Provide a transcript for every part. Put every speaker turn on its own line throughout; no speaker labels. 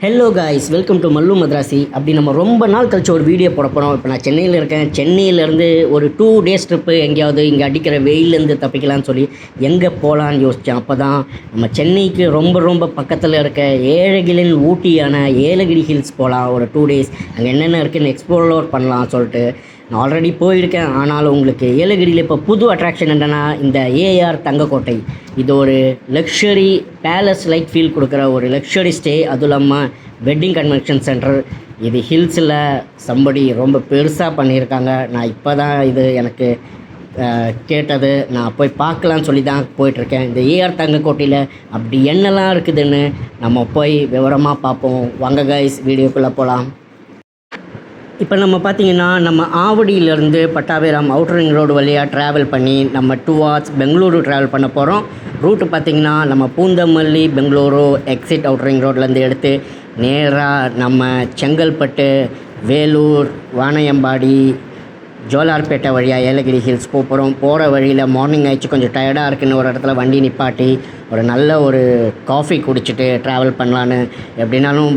Hello guys, welcome to மல்லு மத்ராசி. அப்படி நம்ம ரொம்ப நாள் கழிச்சு ஒரு வீடியோ போட போகிறோம். இப்போ நான் சென்னையில் இருக்கேன். சென்னையிலேருந்து ஒரு 2 டேஸ் ட்ரிப்பு எங்கேயாவது இங்கே அடிக்கிற வெயிலேருந்து தப்பிக்கலான்னு சொல்லி எங்கே போகலான்னு யோசித்தேன். அப்போ தான் நம்ம சென்னைக்கு ரொம்ப ரொம்ப பக்கத்தில் இருக்க ஏழைகளின் ஊட்டியான ஏலகிரி ஹில்ஸ் போகலாம். ஒரு 2 டேஸ் அங்கே என்னென்ன இருக்குதுன்னு எக்ஸ்ப்ளோர் பண்ணலாம் சொல்லிட்டு நான் ஆல்ரெடி போயிருக்கேன். ஆனாலும் உங்களுக்கு ஏலகிரியில் இப்போ புது அட்ராக்ஷன் என்னென்னா இந்த ஏஆர் தங்கக்கோட்டை. இது ஒரு லக்ஸரி பேலஸ் லைக் ஃபீல் கொடுக்குற ஒரு லக்ஸரி ஸ்டே. அதுவும் இல்லாமல் வெட்டிங் கன்வென்ஷன் சென்டர். இது ஹில்ஸில் சம்படி ரொம்ப பெருசாக பண்ணியிருக்காங்க. நான் இப்போ தான் இது எனக்கு கேட்டது. நான் போய் பார்க்கலான்னு சொல்லி தான் போயிட்டுருக்கேன். இந்த ஏஆர் தங்கக்கோட்டையில் அப்படி என்னெல்லாம் இருக்குதுன்னு நம்ம போய் விவரமாக பார்ப்போம். வாங்க கைஸ், வீடியோக்குள்ளே போகலாம். இப்போ நம்ம பார்த்திங்கன்னா நம்ம ஆவடியிலேருந்து பட்டாபிராம் அவுட்டர் ரிங் ரோடு வழியாக ட்ராவல் பண்ணி நம்ம டுவார்ட்ஸ் பெங்களூரு ட்ராவல் பண்ண போகிறோம். ரூட்டு பார்த்திங்கன்னா நம்ம Poonamallee Bengaluru exit outer ring ரோட்லேருந்து எடுத்து நேராக நம்ம செங்கல்பட்டு, வேலூர், வாணையம்பாடி, ஜோலார்பேட்டை வழியாக ஏலகிரி ஹில்ஸ் போகிறோம். போகிற வழியில் மார்னிங் ஆயிடுச்சு, கொஞ்சம் டயர்டாக இருக்குன்னு ஒரு இடத்துல வண்டி நிப்பாட்டி ஒரு நல்ல ஒரு காஃபி குடிச்சிட்டு ட்ராவல் பண்ணலான்னு. எப்படின்னாலும்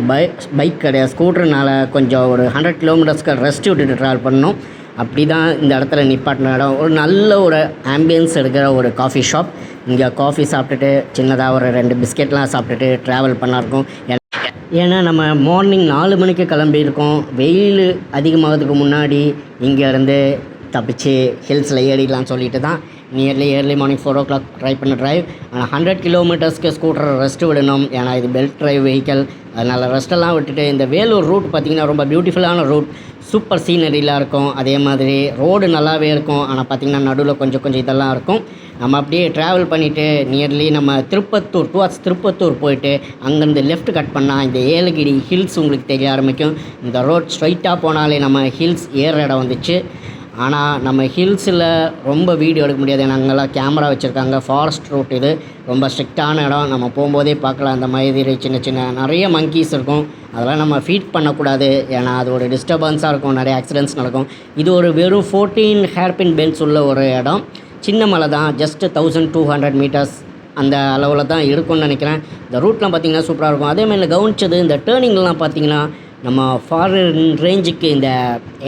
பைக் கிடையாது, ஸ்கூட்டர்னால கொஞ்சம் ஒரு 100 கிலோமீட்டர்ஸ்க்கு ரெஸ்ட் விட்டுட்டு ட்ராவல் பண்ணணும். அப்படி தான் இந்த இடத்துல நிப்பாட்டின இடம். ஒரு நல்ல ஒரு ஆம்பியன்ஸ் எடுக்கிற ஒரு காஃபி ஷாப். இங்கே காஃபி சாப்பிட்டுட்டு சின்னதாக ஒரு 2 பிஸ்கெட்லாம் சாப்பிட்டுட்டு ட்ராவல் பண்ணாருக்கும். ஏன்னா நம்ம மார்னிங் 4 மணிக்கு கிளம்பியிருக்கோம். வெயில் அதிகமாகிறதுக்கு முன்னாடி இங்கேருந்து தப்பிச்சு ஹில்ஸில் ஏறிடலான்னு சொல்லிட்டு தான் ஏர்லி மார்னிங் 4 o'clock ட்ரை பண்ண ட்ரைவ். ஆனால் 100 கிலோமீட்டர்ஸ்க்கு ஸ்கூட்டரை ரெஸ்ட்டு விடணும். ஏன்னா இது பெல்ட் ட்ரைவ் வெஹிக்கல். அதனால் ரெஸ்ட்டெல்லாம் விட்டுட்டு இந்த வேலூர் ரூட் பார்த்திங்கன்னா ரொம்ப பியூட்டிஃபுல்லான ரூட். சூப்பர் சீனரிலாம் இருக்கும். அதே மாதிரி ரோடு நல்லாவே இருக்கும். ஆனால் பார்த்திங்கன்னா நடுவில் கொஞ்சம் இதெல்லாம் இருக்கும். நம்ம அப்படியே ட்ராவல் பண்ணிவிட்டு நியர்லி நம்ம டுவார்ட்ஸ் திருப்பத்தூர் போயிட்டு அங்கேருந்து லெஃப்ட் கட் பண்ணால் இந்த ஏலகிரி ஹில்ஸ் உங்களுக்கு தெரிய ஆரம்பிக்கும். இந்த ரோட் ஸ்ட்ரைட்டாக போனாலே நம்ம ஹில்ஸ் ஏற இடம் வந்துச்சு. ஆனால் நம்ம ஹில்ஸில் ரொம்ப வீடியோ எடுக்க முடியாது. ஏன்னா அங்கெல்லாம் கேமரா வச்சுருக்காங்க. ஃபாரஸ்ட் ரூட் இது, ரொம்ப ஸ்ட்ரிக்டான இடம். நம்ம போகும்போதே பார்க்கலாம் அந்த மாதிரி சின்ன நிறைய மங்கீஸ் இருக்கும். அதெல்லாம் நம்ம ஃபீட் பண்ணக்கூடாது. ஏன்னா அது ஒரு டிஸ்டர்பன்ஸாக இருக்கும், நிறைய ஆக்சிடென்ட்ஸ் நடக்கும். இது ஒரு வெறும் 14 ஹேர்பின் பெல்ட்ஸ் உள்ள ஒரு இடம். சின்ன மலை தான், ஜஸ்ட்டு 1200 மீட்டர்ஸ் அந்த அளவில் தான் இருக்கும்னு நினைக்கிறேன். இந்த ரூட்லாம் பார்த்திங்கன்னா சூப்பராக இருக்கும். அதேமாதிரி கவனிச்சது இந்த டேர்னிங்லாம் பார்த்திங்கன்னா நம்ம ஃபாரின் ரேஞ்சுக்கு இந்த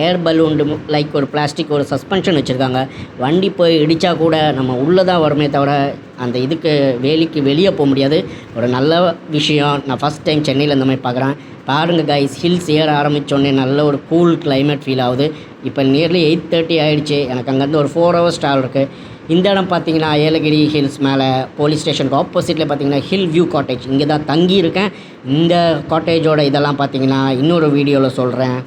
ஏர் பலூன் லைக் ஒரு பிளாஸ்டிக் ஒரு சஸ்பென்ஷன் வச்சுருக்காங்க. வண்டி போய் இடித்தா கூட நம்ம உள்ளே தான் வருமே தவிர அந்த இதுக்கு வேலிக்கு வெளியே போக முடியாது. ஒரு நல்ல விஷயம். நான் ஃபஸ்ட் டைம் சென்னையில் இந்த மாதிரி பார்க்குறேன். பாருங்கள் கைஸ், ஹில்ஸ் ஏற ஆரம்பித்தோடனே நல்ல ஒரு கூல் கிளைமேட் ஃபீல் ஆகுது. இப்போ நியர்லி 8:30 ஆகிடுச்சு. எனக்கு அங்கேருந்து ஒரு 4 hours ட்ராவல் இருக்குது. இந்த இடம் பார்த்திங்கன்னா ஏலகிரி ஹில்ஸ் மேலே போலீஸ் ஸ்டேஷனுக்கு ஆப்போசிட்டில் பார்த்திங்கன்னா ஹில் வியூ காட்டேஜ். இங்கே தான் தங்கியிருக்கேன். இந்த காட்டேஜோட இதெல்லாம் பார்த்திங்கன்னா இன்னொரு வீடியோவில் சொல்கிறேன்.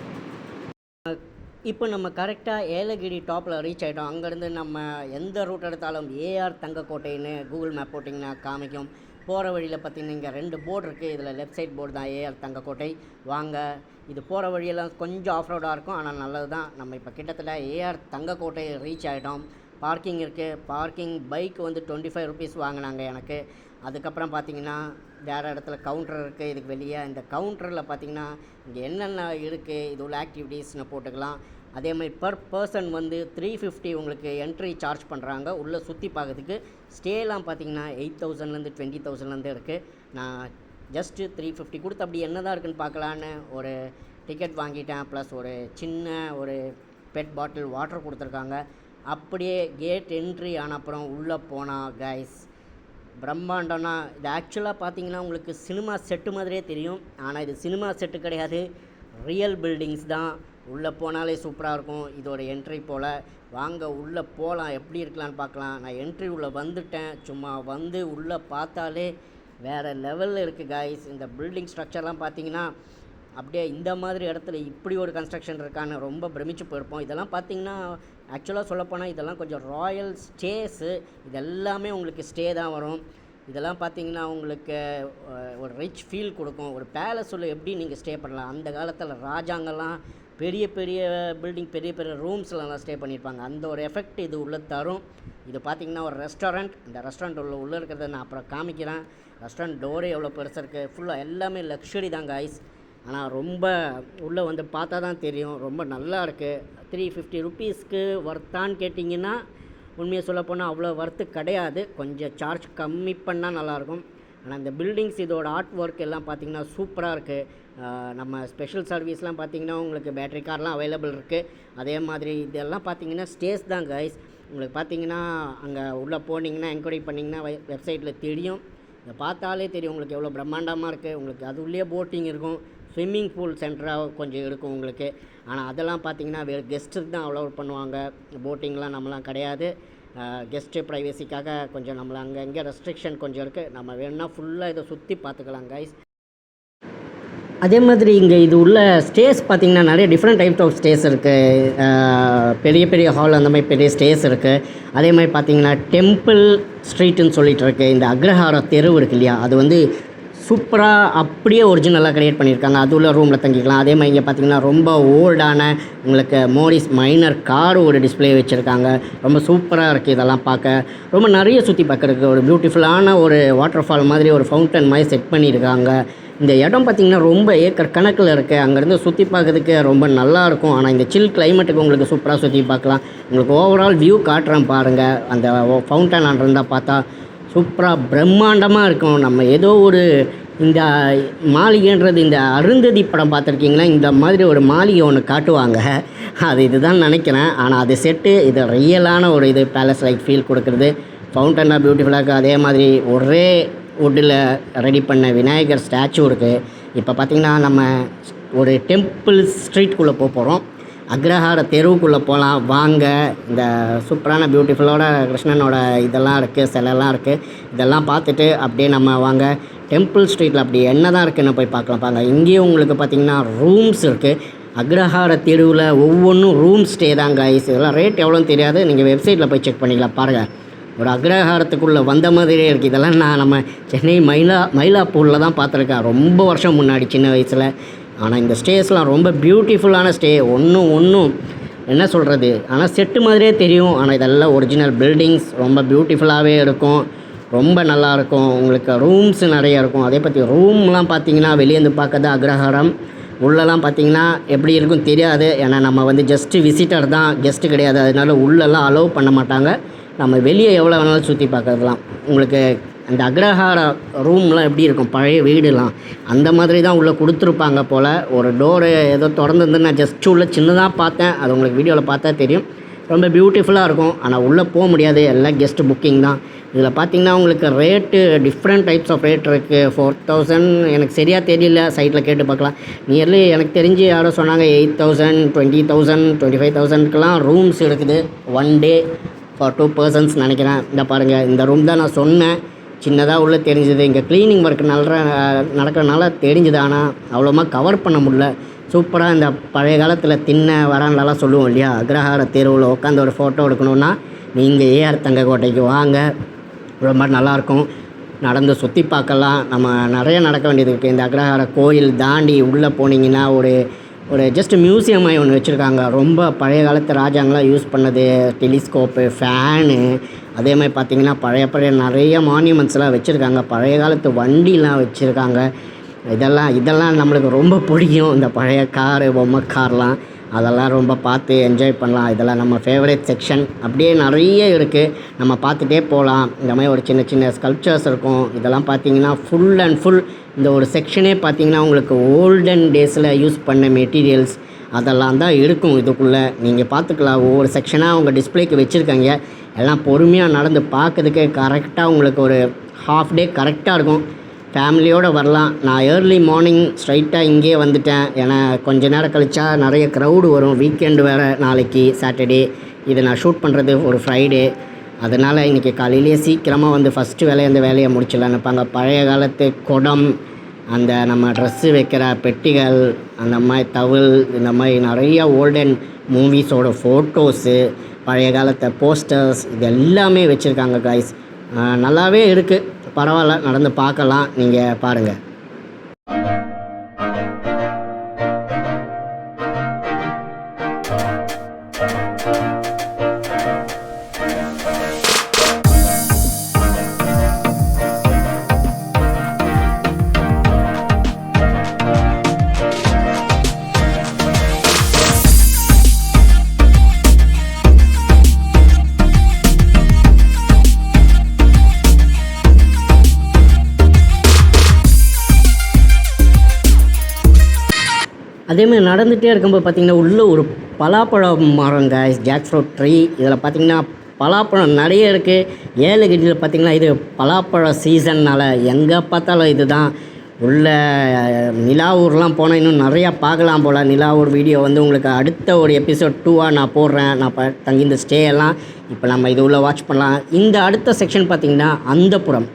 இப்போ நம்ம கரெக்டாக ஏலகிரி டாப்பில் ரீச் ஆகிட்டோம். அங்கேருந்து நம்ம எந்த ரூட் எடுத்தாலும் ஏஆர் தங்கக்கோட்டைன்னு கூகுள் மேப் போட்டிங்கன்னா காமிக்கும். போகிற வழியில் பார்த்திங்கன்னா இங்கே 2 போர்டு இருக்குது. இதில் லெஃப்ட் சைட் போர்டு தான் ஏஆர் தங்கக்கோட்டை. வாங்க, இது போகிற வழியெல்லாம் கொஞ்சம் ஆஃப் ரோடாக இருக்கும், ஆனால் நல்லது தான். நம்ம இப்போ கிட்டத்தட்ட ஏஆர் தங்கக்கோட்டை ரீச் ஆகிட்டோம். பார்க்கிங் இருக்குது. பார்க்கிங் பைக் வந்து 25 rupees வாங்கினாங்க எனக்கு. அதுக்கப்புறம் பார்த்திங்கன்னா வேறு இடத்துல கவுண்டர் இருக்குது இதுக்கு வெளியே. இந்த கவுண்டரில் பார்த்திங்கன்னா இங்கே என்னென்ன இருக்குது இது உள்ள ஆக்டிவிட்டீஸ்னு போட்டுக்கலாம். அதே மாதிரி பர் பர்சன் வந்து 350 உங்களுக்கு என்ட்ரி சார்ஜ் பண்ணுறாங்க உள்ளே சுற்றி பார்க்கறதுக்கு. ஸ்டேலாம் பார்த்திங்கன்னா 8,000லேருந்து 20,000லேருந்து இருக்குது. நான் ஜஸ்ட்டு 350 கொடுத்து அப்படி என்ன தான் இருக்குதுன்னு பார்க்கலான்னு ஒரு டிக்கெட் வாங்கிட்டேன். ப்ளஸ் ஒரு சின்ன ஒரு பெட் பாட்டில் வாட்டர் கொடுத்துருக்காங்க. அப்படியே கேட் என்ட்ரி ஆன அப்புறம் உள்ளே போனால் கைஸ் பிரம்மாண்டம்னா இது ஆக்சுவலாக பார்த்திங்கன்னா உங்களுக்கு சினிமா செட்டு மாதிரியே தெரியும். ஆனால் இது சினிமா செட்டு கிடையாது, ரியல் பில்டிங்ஸ் தான். உள்ளே போனாலே சூப்பராக இருக்கும். இதோட என்ட்ரி போல் வாங்க உள்ளே போகலாம், எப்படி இருக்கலான்னு பார்க்கலாம். நான் என்ட்ரி உள்ளே வந்துட்டேன். சும்மா வந்து உள்ளே பார்த்தாலே வேறு லெவலில் இருக்குது கைஸ். இந்த பில்டிங் ஸ்ட்ரக்சர்லாம் பார்த்திங்கன்னா அப்படியே இந்த மாதிரி இடத்துல இப்படி ஒரு கன்ஸ்ட்ரக்ஷன் இருக்கான்னு ரொம்ப பிரமிச்சு போயிருப்போம். இதெல்லாம் பார்த்திங்கன்னா ஆக்சுவலாக சொல்லப்போனால் இதெல்லாம் கொஞ்சம் ராயல் ஸ்டேஸு. இது எல்லாமே உங்களுக்கு ஸ்டே தான் வரும். இதெல்லாம் பார்த்திங்கன்னா உங்களுக்கு ஒரு ரிச் ஃபீல் கொடுக்கும். ஒரு பேலஸ் உள்ள எப்படி நீங்கள் ஸ்டே பண்ணலாம். அந்த காலத்தில் ராஜாங்கெல்லாம் பெரிய பில்டிங் பெரிய ரூம்ஸ்லாம் ஸ்டே பண்ணியிருப்பாங்க. அந்த ஒரு எஃபெக்ட் இது உள்ளே தரும். இது பார்த்திங்கன்னா ஒரு ரெஸ்டாரண்ட். இந்த ரெஸ்டாரண்ட் உள்ளே இருக்கிறத நான் அப்புறம் காமிக்கிறேன். ரெஸ்டாரண்ட் டோரே எவ்வளோ பெருசாக இருக்குது. ஃபுல்லாக எல்லாமே லக்ஸரி தான் கைஸ். ஆனால் ரொம்ப உள்ளே வந்து பார்த்தா தான் தெரியும். ரொம்ப நல்லா இருக்குது. 350 rupeesக்கு ஒர்த்தான்னு கேட்டிங்கன்னா உண்மையை சொல்லப்போனால் அவ்வளோ ஒர்த்து கிடையாது. கொஞ்சம் சார்ஜ் கம்மி பண்ணால் நல்லாயிருக்கும். ஆனால் இந்த பில்டிங்ஸ் இதோட ஆர்ட் ஒர்க் எல்லாம் பார்த்திங்கன்னா சூப்பராக இருக்குது. நம்ம ஸ்பெஷல் சர்வீஸ்லாம் பார்த்திங்கன்னா உங்களுக்கு பேட்டரி கார்லாம் அவைலபிள் இருக்குது. அதே மாதிரி இதெல்லாம் பார்த்திங்கன்னா ஸ்டேஸ் தான் கைஸ். உங்களுக்கு பார்த்திங்கன்னா அங்கே உள்ளே போனீங்கன்னா என்கொயரி பண்ணிங்கன்னா வெப்சைட்டில் தெரியும். இதை பார்த்தாலே தெரியும் உங்களுக்கு எவ்வளோ பிரம்மாண்டமாக இருக்குது. உங்களுக்கு அது உள்ளே போட்டிங் இருக்கும், ஸ்விம்மிங் பூல் சென்டராக கொஞ்சம் இருக்கும் உங்களுக்கு. ஆனால் அதெல்லாம் பார்த்திங்கன்னா கெஸ்ட்டுக்கு தான் அலோவ் பண்ணுவாங்க. போட்டிங்லாம் நம்மளாம் கிடையாது. கெஸ்ட்டு ப்ரைவசிக்காக கொஞ்சம் நம்மளை அங்கே ரெஸ்ட்ரிக்ஷன் கொஞ்சம் இருக்குது. நம்ம வேணும்னா ஃபுல்லாக இதை சுற்றி பார்த்துக்கலாம் கைஸ். அதே மாதிரி இங்கே இது உள்ள ஸ்டேஸ் பார்த்திங்கன்னா நிறைய டிஃப்ரெண்ட் டைப்ஸ் ஆஃப் ஸ்டேஸ் இருக்குது. பெரிய பெரிய ஹால் அந்த மாதிரி பெரிய ஸ்டேஸ் இருக்குது. அதே மாதிரி பார்த்திங்கன்னா டெம்பிள் ஸ்ட்ரீட்டுன்னு சொல்லிட்டு இருக்குது. இந்த அக்ரஹார தெரு இருக்கு இல்லையா, அது வந்து சூப்பராக அப்படியே ஒரிஜினலாக க்ரியேட் பண்ணியிருக்காங்க. அது உள்ள ரூமில் தங்கிக்கலாம். அதே மாதிரி இங்கே பார்த்திங்கன்னா ரொம்ப ஓல்டான உங்களுக்கு மோடிஸ் மைனர் கார் ஒரு டிஸ்பிளே வச்சுருக்காங்க. ரொம்ப சூப்பராக இருக்குது. இதெல்லாம் பார்க்க ரொம்ப நிறைய சுற்றி பார்க்குறதுக்கு ஒரு பியூட்டிஃபுல்லான ஒரு வாட்டர் ஃபால் மாதிரி ஒரு ஃபவுண்டன் மாதிரி செட் பண்ணியிருக்காங்க. இந்த இடம் பார்த்திங்கன்னா ரொம்ப ஏக்கர் கணக்கில் இருக்குது. அங்கேருந்து சுற்றி பார்க்கறதுக்கு ரொம்ப நல்லாயிருக்கும். ஆனால் இந்த சில் கிளைமேட்டுக்கு உங்களுக்கு சூப்பராக சுற்றி பார்க்கலாம். உங்களுக்கு ஓவரால் வியூ காட்டுறேன் பாருங்கள். அந்த ஃபவுண்டன் இருந்தால் பார்த்தா சூப்பராக பிரம்மாண்டமாக இருக்கும். நம்ம ஏதோ ஒரு இந்த மாளிகைன்றது இந்த அருந்ததி படம் பார்த்துருக்கீங்களா, இந்த மாதிரி ஒரு மாளிகை ஒன்று காட்டுவாங்க. அது இதுதான் நினைக்கிறேன். ஆனால் அது செட்டு இது ரியலான ஒரு இது பேலஸ் லைக் ஃபீல் கொடுக்குறது. ஃபவுண்டனாக பியூட்டிஃபுல்லாக இருக்குது. அதே மாதிரி ஒரே வுட்டில் ரெடி பண்ண விநாயகர் ஸ்டாச்சு இருக்குது. இப்போ பார்த்திங்கன்னா நம்ம ஒரு டெம்பிள் ஸ்ட்ரீட்குள்ளே போகிறோம். அக்ரஹார தெருவுக்குள்ளே போகலாம் வாங்க. இந்த சூப்பரான பியூட்டிஃபுல்லோட கிருஷ்ணனோட இதெல்லாம் இருக்குது, சிலைலாம் இருக்குது. இதெல்லாம் பார்த்துட்டு அப்படியே நம்ம வாங்க டெம்பிள் ஸ்ட்ரீட்டில் அப்படி என்ன தான் இருக்குதுன்னு போய் பார்க்கலாம். பாருங்க, இங்கேயும் உங்களுக்கு பார்த்திங்கன்னா ரூம்ஸ் இருக்குது. அக்ரஹார தெருவில் ஒவ்வொன்றும் ரூம் ஸ்டே தான் கைஸ். இதெல்லாம் ரேட் எவ்வளோன்னு தெரியாது, நீங்கள் வெப்சைட்டில் போய் செக் பண்ணிக்கலாம். பாருங்கள், ஒரு அக்ரஹாரத்துக்குள்ளே வந்த மாதிரியே இருக்குது. இதெல்லாம் நான் நம்ம சென்னை மயிலாப்பூரில் தான் பார்த்துருக்கேன் ரொம்ப வருஷம் முன்னாடி சின்ன வயசில். ஆனால் இந்த ஸ்டேஸ்லாம் ரொம்ப பியூட்டிஃபுல்லான ஸ்டே. ஒன்றும் என்ன சொல்கிறது, ஆனால் செட்டு மாதிரியே தெரியும். ஆனால் இதெல்லாம் ஒரிஜினல் பில்டிங்ஸ் ரொம்ப பியூட்டிஃபுல்லாகவே இருக்கும். ரொம்ப நல்லாயிருக்கும். உங்களுக்கு ரூம்ஸ் நிறைய இருக்கும். அதே பற்றி ரூம்லாம் பார்த்திங்கன்னா வெளியேந்து பார்க்கறது அக்ரஹாரம். உள்ளெல்லாம் பார்த்திங்கன்னா எப்படி இருக்கும் தெரியாது. ஏன்னா நம்ம வந்து ஜஸ்ட்டு விசிட்டர் தான், கெஸ்ட்டு கிடையாது. அதனால உள்ளெல்லாம் அலோவ் பண்ண மாட்டாங்க. நம்ம வெளியே எவ்வளோ வேணாலும் சுற்றி பார்க்கறதுலாம். உங்களுக்கு அந்த அக்ரஹார ரூம்லாம் எப்படி இருக்கும், பழைய வீடுலாம் அந்த மாதிரி தான் உள்ளே கொடுத்துருப்பாங்க போல். ஒரு டோரு ஏதோ திறந்துருந்து நான் ஜஸ்ட்டு உள்ளே சின்னதாக பார்த்தேன். அது உங்களுக்கு வீடியோவில் பார்த்தா தெரியும். ரொம்ப பியூட்டிஃபுல்லாக இருக்கும். ஆனால் உள்ளே போக முடியாது, எல்லாம் கெஸ்ட்டு புக்கிங் தான். இதில் பார்த்திங்கன்னா உங்களுக்கு rate different types of rate இருக்குது. 4000 எனக்கு சரியாக தெரியல, சைட்டில் கேட்டு பார்க்கலாம். நியர்லி எனக்கு தெரிஞ்சு யாரோ சொன்னாங்க 8000, 20,000, 25,000க்கெலாம் ரூம்ஸ் இருக்குது. 1 டே ஃபார் 2 persons நினைக்கிறேன். இந்த பாருங்கள், இந்த ரூம் தான் நான் சொன்னேன். சின்னதாக உள்ளே தெரிஞ்சுது. இங்கே க்ளீனிங் ஒர்க் நடக்கிறனால தெரிஞ்சுது. ஆனால் அவ்வளோமா கவர் பண்ண முடியல. சூப்பராக இந்த பழைய காலத்தில் தின்ன வரான்லாம் சொல்லுவோம் இல்லையா, அக்ரஹார தெருவில் உட்காந்து ஒரு ஃபோட்டோ எடுக்கணுன்னா நீங்கள் ஏஆர் தங்கக்கோட்டைக்கு வாங்க. ரொம்ப நல்லாயிருக்கும். நடந்து சுற்றி பார்க்கலாம். நம்ம நிறைய நடக்க வேண்டியது இருக்குது. இந்த அக்ரஹார கோயில் தாண்டி உள்ளே போனீங்கன்னா ஒரு ஜஸ்ட் மியூசியம் மாதிரி ஒன்று வச்சுருக்காங்க. ரொம்ப பழைய காலத்து ராஜாங்களாம் யூஸ் பண்ணது டெலிஸ்கோப்பு, ஃபேனு, அதே மாதிரி பார்த்திங்கன்னா பழைய நிறைய மான்யூமெண்ட்ஸ்லாம் வச்சுருக்காங்க. பழைய காலத்து வண்டிலாம் வச்சுருக்காங்க. இதெல்லாம் நம்மளுக்கு ரொம்ப பிடிக்கும். இந்த பழைய காரு, பொம்மை கார்லாம் அதெல்லாம் ரொம்ப பார்த்து என்ஜாய் பண்ணலாம். இதெல்லாம் நம்ம ஃபேவரேட் செக்ஷன். அப்படியே நிறைய இருக்குது, நம்ம பார்த்துட்டே போகலாம். இந்த மாதிரி ஒரு சின்ன சின்ன ஸ்கல்ப்சர்ஸ் இருக்கும். இதெல்லாம் பார்த்திங்கன்னா ஃபுல் அண்ட் ஃபுல் இந்த ஒரு செக்ஷனே பார்த்திங்கன்னா உங்களுக்கு ஓல்டன் டேஸில் யூஸ் பண்ண மெட்டீரியல்ஸ் அதெல்லாம் தான் இருக்கும். இதுக்குள்ளே நீங்கள் பார்த்துக்கலாம். ஒவ்வொரு செக்ஷனாக அவங்க டிஸ்பிளேக்கு வச்சுருக்காங்க. எல்லாம் பொறுமையாக நடந்து பார்க்கறதுக்கு கரெக்டாக உங்களுக்கு ஒரு ஹாஃப் டே கரெக்டாக இருக்கும். ஃபேமிலியோடு வரலாம். நான் ஏர்லி மார்னிங் ஸ்ட்ரைட்டாக இங்கேயே வந்துட்டேன். ஏன்னா கொஞ்ச நேரம் கழிச்சா நிறைய க்ரௌடு வரும். வீக்கெண்டு வேறு நாளைக்கு சாட்டர்டே. இதை நான் ஷூட் பண்ணுறது ஒரு ஃப்ரைடே. அதனால் இன்றைக்கி காலையிலேயே சீக்கிரமாக வந்து ஃபஸ்ட்டு அந்த வேலையை முடிச்சிடலான்னு நினைப்பாங்க. பழைய காலத்து குடம், அந்த நம்ம ட்ரெஸ்ஸு வைக்கிற பெட்டிகள், அந்த மாதிரி தவில், இந்த மாதிரி நிறைய ஓல்டன் மூவிஸோட ஃபோட்டோஸு, பழைய காலத்தை போஸ்டர்ஸ், இது எல்லாமே வச்சுருக்காங்க கைஸ். நல்லாவே இருக்குது. பரவாயில்ல, நடந்து பார்க்கலாம். நீங்கள் பாருங்கள். அதேமாதிரி நடந்துகிட்டே இருக்கும்போது பார்த்திங்கன்னா உள்ளே ஒரு பலாப்பழம் மரங்க, ஜாக் ஃப்ரூட் ட்ரீ. இதில் பார்த்திங்கன்னா பலாப்பழம் நிறைய இருக்குது. ஏலகிரியில் பார்த்திங்கன்னா இது பலாப்பழ சீசன்னால் எங்கே பார்த்தாலும் இது தான். உள்ள நிலாவூர்லாம் போனால் இன்னும் நிறையா பார்க்கலாம் போல். நிலாவூர் வீடியோ வந்து உங்களுக்கு அடுத்த ஒரு எபிசோட் 2 நான் போடுறேன். நான் தங்கி இந்த ஸ்டே எல்லாம் இப்போ நம்ம இது உள்ள வாட்ச் பண்ணலாம். இந்த அடுத்த செக்ஷன் பார்த்திங்கன்னா அந்தப்புரம்.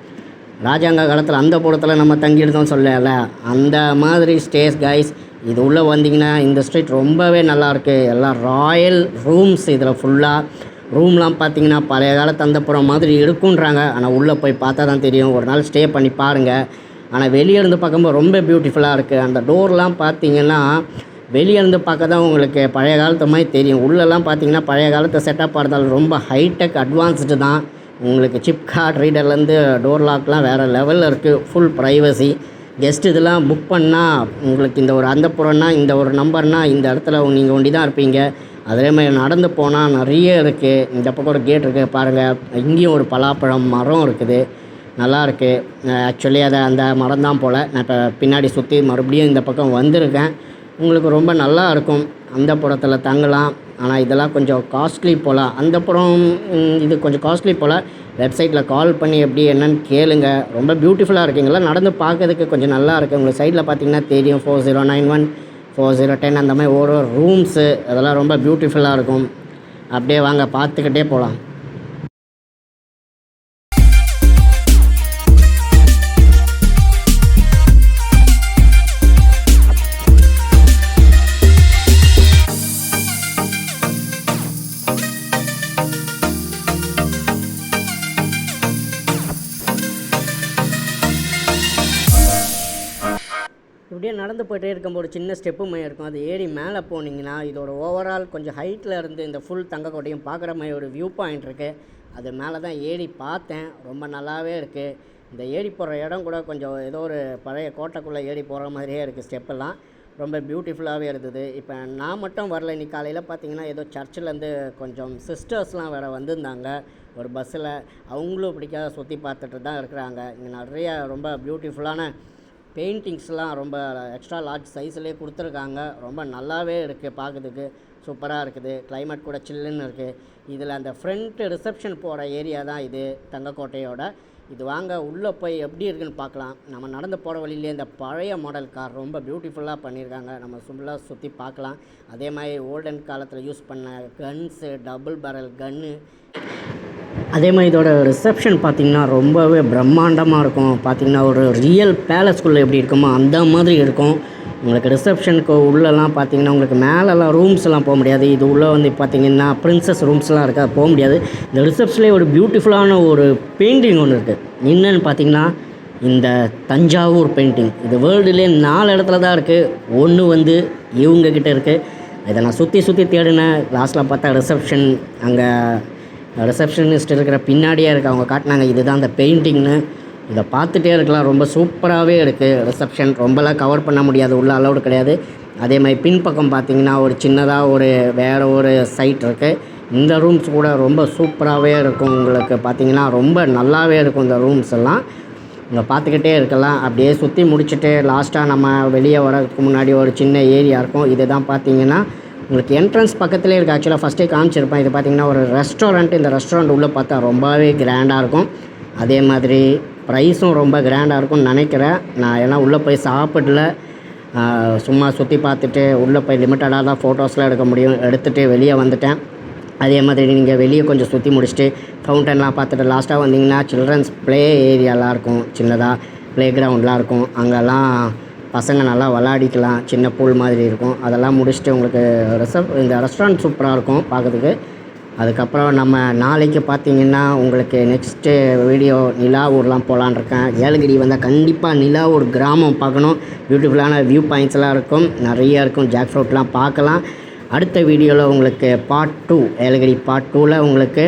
ராஜாங்க காலத்தில் அந்த புறத்தில் நம்ம தங்கியிருந்தோம் சொல்லலை, அந்த மாதிரி ஸ்டேஸ் கைஸ். இது உள்ளே வந்திங்கன்னா இந்த ஸ்ட்ரீட் ரொம்பவே நல்லாயிருக்கு. எல்லாம் ராயல் ரூம்ஸ். இதில் ஃபுல்லாக ரூம்லாம் பார்த்திங்கன்னா பழைய காலத்து அந்தப்புறம் மாதிரி இருக்குன்றாங்க. ஆனால் உள்ளே போய் பார்த்தா தான் தெரியும். ஒரு நாள் ஸ்டே பண்ணி பாருங்கள். ஆனால் வெளியே இருந்து பார்க்கும்போது ரொம்ப பியூட்டிஃபுல்லாக இருக்குது. அந்த டோர்லாம் பார்த்திங்கன்னா வெளியே இருந்து பார்க்க தான் உங்களுக்கு பழைய காலத்து மாதிரி தெரியும். உள்ளெல்லாம் பார்த்திங்கன்னா பழைய காலத்து செட்டப்பாக இருந்தாலும் ரொம்ப ஹைடெக் அட்வான்ஸ்டு தான். உங்களுக்கு சிப் கார்ட் ரீடர்லேருந்து டோர் லாக்லாம் வேறு லெவலில் இருக்குது. Full privacy. கெஸ்ட் இதெல்லாம் புக் பண்ணால் உங்களுக்கு இந்த ஒரு அந்தப்புறம்னா இந்த ஒரு நம்பர்னால் இந்த இடத்துல நீங்கள் ஒண்டி தான் இருப்பீங்க. அதே மாதிரி நடந்து போனால் நிறைய இருக்குது. இந்த பக்கம் ஒரு கேட் இருக்குது பாருங்கள். இங்கேயும் ஒரு பலாப்பழம் மரம் இருக்குது, நல்லாயிருக்கு. ஆக்சுவலி அதை அந்த மரம் தான் போல். நான் இப்போ பின்னாடி சுற்றி மறுபடியும் இந்த பக்கம் வந்திருக்கேன். உங்களுக்கு ரொம்ப நல்லா இருக்கும். அந்தப்புறத்தில் தங்கலாம். ஆனால் இதெல்லாம் கொஞ்சம் காஸ்ட்லி போல். அந்தப்புறம் இது கொஞ்சம் காஸ்ட்லி போல். வெப்சைட்டில் கால் பண்ணி எப்படி என்னன்னு கேளுங்க. ரொம்ப பியூட்டிஃபுல்லாக இருக்குங்களா, நடந்து பார்க்கறதுக்கு கொஞ்சம் நல்லா இருக்குது. உங்களுக்கு சைடில் பார்த்தீங்கன்னா தெரியும் 4091 4010 அந்த மாதிரி ஒரு ரூம்ஸு அதெல்லாம் ரொம்ப பியூட்டிஃபுல்லாக இருக்கும். அப்படியே வாங்க பார்த்துக்கிட்டே போகலாம். இப்படியே நடந்து போய்ட்டே இருக்கும்போது ஒரு சின்ன ஸ்டெப்பு மாதிரி இருக்கும். அது ஏறி மேலே போனீங்கன்னா இதோட ஓவரால் கொஞ்சம் ஹைட்டில் இருந்து இந்த ஃபுல் தங்கக்கோட்டையும் பார்க்குற மாதிரி ஒரு வியூ பாயிண்ட் இருக்குது. அது மேலே தான் ஏறி பார்த்தேன். ரொம்ப நல்லாவே இருக்குது. இந்த ஏறி போகிற இடம் கூட கொஞ்சம் ஏதோ ஒரு பழைய கோட்டைக்குள்ளே ஏறி போகிற மாதிரியே இருக்குது. ஸ்டெப்பெல்லாம் ரொம்ப பியூட்டிஃபுல்லாகவே இருந்தது. இப்போ நான் மட்டும் வரல. இன்றைக்கி காலையில் பார்த்தீங்கன்னா ஏதோ சர்ச்சிலேருந்து கொஞ்சம் சிஸ்டர்ஸ்லாம் வேறு வந்திருந்தாங்க ஒரு பஸ்ஸில். அவங்களும் பிடிக்காத சுற்றி பார்த்துட்டு தான் இருக்கிறாங்க. இங்கே நிறைய ரொம்ப பியூட்டிஃபுல்லான பெயிண்டிங்ஸ்லாம் ரொம்ப எக்ஸ்ட்ரா லார்ஜ் சைஸ்லேயே கொடுத்துருக்காங்க. ரொம்ப நல்லாவே இருக்குது, பார்க்குறதுக்கு சூப்பராக இருக்குது. கிளைமேட் கூட சில்லுன்னு இருக்குது. இதில் அந்த ஃப்ரண்ட் ரிசப்ஷன் போகிற ஏரியா தான் இது தங்கக்கோட்டையோட. இது வாங்க உள்ளே போய் எப்படி இருக்குன்னு பார்க்கலாம். நம்ம நடந்து போகிற வழியிலே இந்த பழைய மாடல் கார் ரொம்ப பியூட்டிஃபுல்லாக பண்ணியிருக்காங்க. நம்ம ஃபுல்லாக சுற்றி பார்க்கலாம். அதே மாதிரி ஓல்டன் காலத்தில் யூஸ் பண்ண கன்ஸு, டபுள் பேரல் கன்னு. அதே மாதிரி இதோட ரிசப்ஷன் பார்த்திங்கன்னா ரொம்பவே பிரம்மாண்டமாக இருக்கும். பார்த்திங்கன்னா ஒரு ரியல் பேலஸ்குள்ளே எப்படி இருக்குமோ அந்த மாதிரி இருக்கும். உங்களுக்கு ரிசப்ஷனுக்கு உள்ளெல்லாம் பார்த்திங்கன்னா உங்களுக்கு மேலெல்லாம் ரூம்ஸ்லாம் போக முடியாது. இது உள்ளே வந்து பார்த்திங்கன்னா ப்ரின்சஸ் ரூம்ஸ்லாம் இருக்குது, அது போக முடியாது. இந்த ரிசப்ஷன்லேயே ஒரு பியூட்டிஃபுல்லான ஒரு பெயிண்டிங் ஒன்று இருக்குது. என்னென்னு பார்த்திங்கன்னா இந்த தஞ்சாவூர் பெயிண்டிங். இது வேர்ல்டுலேயே 4 இடத்துல தான் இருக்குது. ஒன்று வந்து இவங்கக்கிட்ட இருக்குது. இதை நான் சுற்றி தேடினேன். லாஸ்ட்டில் பார்த்தா ரிசப்ஷன் அங்கே ரிசப்ஷனிஸ்ட் இருக்கிற பின்னாடியே இருக்குது. அவங்க காட்டினாங்க இதுதான் அந்த பெயிண்டிங்னு. இதை பார்த்துட்டே இருக்கலாம். ரொம்ப சூப்பராகவே இருக்குது. ரிசப்ஷன் ரொம்பலாம் கவர் பண்ண முடியாது, உள்ள அலௌடு கிடையாது. அதே மாதிரி பின்பக்கம் பார்த்திங்கன்னா ஒரு சின்னதாக ஒரு வேறு ஒரு சைட் இருக்குது. இந்த ரூம்ஸ் கூட ரொம்ப சூப்பராகவே இருக்கும். உங்களுக்கு பார்த்திங்கன்னா ரொம்ப நல்லாவே இருக்கும் இந்த ரூம்ஸ் எல்லாம். இங்கே பார்த்துக்கிட்டே இருக்கலாம். அப்படியே சுற்றி முடிச்சுட்டு லாஸ்ட்டாக நம்ம வெளியே வரதுக்கு முன்னாடி ஒரு சின்ன ஏரியா இருக்கும். இது தான் பார்த்திங்கன்னா உங்களுக்கு என்ட்ரன்ஸ் பக்கத்துலேயே இருக்குது. ஆக்சுவலாக ஃபஸ்ட்டே காமிச்சிருப்பேன். இது பார்த்திங்கன்னா ஒரு ரெஸ்டாரண்ட். இந்த ரெஸ்டாரண்ட் உள்ளே பார்த்தா ரொம்பவே கிராண்டாக இருக்கும். அதே மாதிரி ப்ரைஸும் ரொம்ப கிராண்டாக இருக்கும்னு நினைக்கிறேன். நான் எல்லாம் உள்ளே போய் சாப்பிடல, சும்மா சுற்றி பார்த்துட்டு உள்ளே போய் லிமிட்டடாக தான் ஃபோட்டோஸ்லாம் எடுக்க முடியும். எடுத்துகிட்டு வெளியே வந்துட்டேன். அதே மாதிரி நீங்கள் வெளியே கொஞ்சம் சுற்றி முடிச்சுட்டு ஃபவுண்டன்லாம் பார்த்துட்டு லாஸ்ட்டாக வந்தீங்கன்னா சில்ட்ரன்ஸ் ப்ளே ஏரியாலாம் இருக்கும். சின்னதாக ப்ளே கிரவுண்ட்லாம் இருக்கும். அங்கெல்லாம் பசங்க நல்லா விளாடிக்கலாம். சின்ன பூல் மாதிரி இருக்கும். அதெல்லாம் முடிச்சுட்டு உங்களுக்கு இந்த ரெஸ்டாரண்ட் சூப்பராக இருக்கும் பார்க்குறதுக்கு. அதுக்கப்புறம் நம்ம நாளைக்கு பார்த்திங்கன்னா உங்களுக்கு நெக்ஸ்ட்டு வீடியோ நிலாவூர்லாம் போகலான் இருக்கேன். ஏலகிரி வந்தால் கண்டிப்பாக நிலாவூர் கிராமம் பார்க்கணும். பியூட்டிஃபுல்லான வியூ பாயிண்ட்ஸ்லாம் இருக்கும், நிறைய இருக்கும். ஜாக் ஃப்ரூட்லாம் பார்க்கலாம். அடுத்த வீடியோவில் உங்களுக்கு பார்ட் 2 ஏலகிரி பார்ட் 2ல் உங்களுக்கு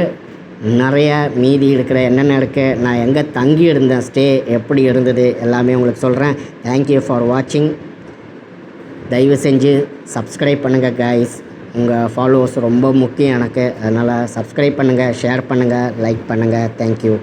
நிறைய மீதி இருக்கிற என்னென்ன இருக்குது, நான் எங்கே தங்கி இருந்தேன், ஸ்டே எப்படி இருந்தது எல்லாமே உங்களுக்கு சொல்கிறேன். தேங்க்யூ ஃபார் வாட்சிங். தயவு செஞ்சு சப்ஸ்கிரைப் பண்ணுங்கள் கைஸ். உங்கள் ஃபாலோவர்ஸ் ரொம்ப முக்கியம் எனக்கு. அதனால் சப்ஸ்கிரைப் பண்ணுங்கள், ஷேர் பண்ணுங்கள், லைக் பண்ணுங்கள். தேங்க்யூ.